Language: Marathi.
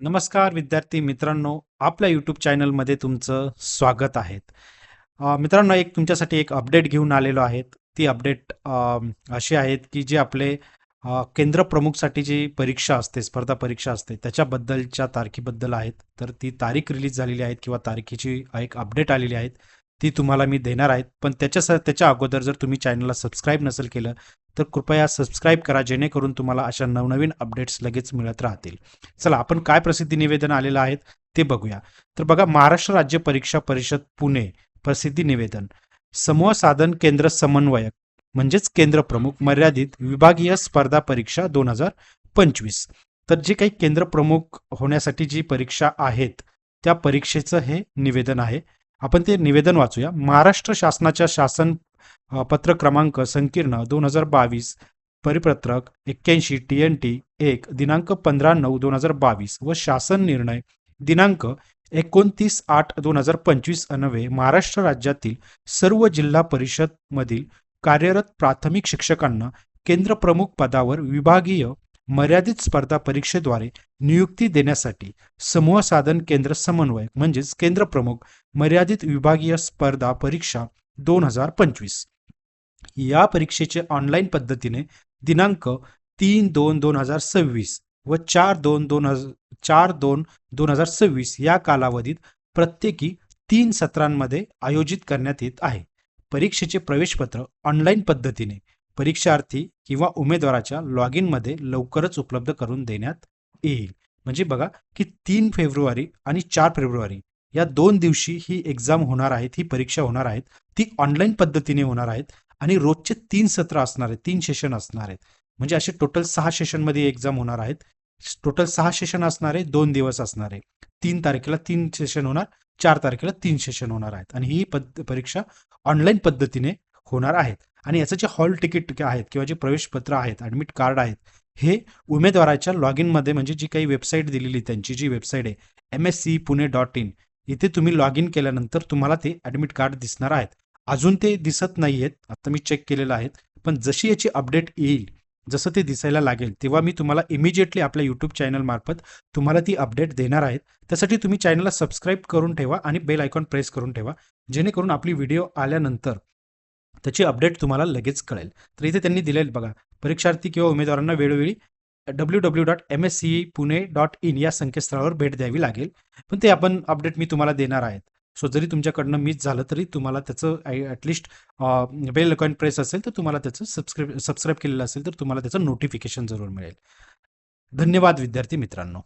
नमस्कार विद्यार्थी मित्रांनो, आपल्या यूट्यूब चॅनलमध्ये तुमचं स्वागत आहे. मित्रांनो, तुमच्यासाठी एक अपडेट घेऊन आलेलो आहेत. ती अपडेट अशी आहेत की जे आपले केंद्र प्रमुखसाठी जी परीक्षा असते, स्पर्धा परीक्षा असते, त्याच्याबद्दलच्या तारखेबद्दल आहेत. तर ती तारीख रिलीज झालेली आहे किंवा तारखेची एक अपडेट आलेली आहे. ती तुम्हाला मी देणार आहेत. पण त्याच्या अगोदर जर तुम्ही चॅनलला सबस्क्राईब नसेल केलं तर कृपया सबस्क्राईब करा, जेणेकरून तुम्हाला अशा नवनवीन अपडेट्स लगेच मिळत राहतील. चला, आपण काय प्रसिद्धी निवेदन आलेलं आहे ते बघूया. तर बघा, महाराष्ट्र राज्य परीक्षा परिषद पुणे प्रसिद्धी निवेदन, समूह साधन केंद्र समन्वयक म्हणजेच केंद्र प्रमुख मर्यादित विभागीय स्पर्धा परीक्षा 2025. तर जे काही केंद्र प्रमुख होण्यासाठी जी परीक्षा आहेत त्या परीक्षेचं हे निवेदन आहे. आपण ते निवेदन वाचूया. महाराष्ट्र शासनाच्या शासन पत्र क्रमांक संकीर्ण 2022 परिपत्रक 81 TNT 1 दिनांक 15/9/2022 व शासन निर्णय दिनांक 29/8/2025 अन्वये महाराष्ट्र राज्यातील सर्व जिल्हा परिषद मधील कार्यरत प्राथमिक शिक्षकांना केंद्र प्रमुख पदावर विभागीय मर्यादित स्पर्धा परीक्षेद्वारे नियुक्ती देण्यासाठी समूह साधन केंद्र समन्वयक म्हणजेच केंद्र प्रमुख मर्यादित विभागीय स्पर्धा परीक्षा 2025 या परीक्षेचे ऑनलाईन पद्धतीने दिनांक 3/2/2026 व 4/2/2026 या कालावधीत प्रत्येकी 3 सत्रांमध्ये आयोजित करण्यात येत आहे. परीक्षेचे प्रवेशपत्र ऑनलाईन पद्धतीने परीक्षार्थी किंवा उमेदवाराच्या लॉग इनमध्ये लवकरच उपलब्ध करून देण्यात येईल. म्हणजे बघा की 3 फेब्रुवारी आणि 4 फेब्रुवारी या 2 दिवशी ही एक्झाम होणार आहेत, ही परीक्षा होणार आहेत. ती ऑनलाईन पद्धतीने होणार आहेत आणि रोजचे 3 सत्र असणार आहेत, 3 सेशन असणार आहेत. म्हणजे असे टोटल 6 सेशनमध्ये एक्झाम होणार आहेत. टोटल 6 सेशन असणार आहे, 2 दिवस असणार आहे. 3 तारखेला 3 सेशन होणार, 4 तारखेला 3 सेशन होणार आहेत आणि ही परीक्षा ऑनलाईन पद्धतीने होणार आहेत. आणि याचं जे हॉल तिकीट आहेत किंवा जे प्रवेशपत्र आहेत, ॲडमिट कार्ड आहेत, हे उमेदवाराच्या लॉग इनमध्ये म्हणजे जी काही वेबसाईट दिलेली, त्यांची जी वेबसाईट आहे mscepune.in, इथे तुम्ही लॉग इन केल्यानंतर तुम्हाला ते ॲडमिट कार्ड दिसणार आहेत. अजून ते दिसत नाही आहेत, आता मी चेक केलेलं आहे. पण जशी याची अपडेट येईल, जसं ते दिसायला लागेल, तेव्हा मी तुम्हाला इमिजिएटली आपल्या यूट्यूब चॅनल मार्फत तुम्हाला ती अपडेट देणार आहेत. त्यासाठी तुम्ही चॅनलला सबस्क्राईब करून ठेवा आणि बेल आयकॉन प्रेस करून ठेवा, जेणेकरून आपली व्हिडिओ आल्यानंतर त्याची अपडेट तुम्हाला लगेच कळेल. तर इथे त्यांनी दिलेलं बघा, परीक्षार्थी किंवा उमेदवारांना वेळोवेळी www.mscepune.in या संकेतस्थळावर भेट द्यावी लागेल. पण ते आपण अपडेट मी तुम्हाला देणार आहेत. सो जरी तुमच्याकडनं मिस झालं तरी तुम्हाला त्याचं ॲटलिस्ट बेल आयकॉन प्रेस असेल तर तुम्हाला त्याचं सबस्क्राईब केलेलं असेल तर तुम्हाला त्याचं नोटिफिकेशन जरूर मिळेल. धन्यवाद विद्यार्थी मित्रांनो.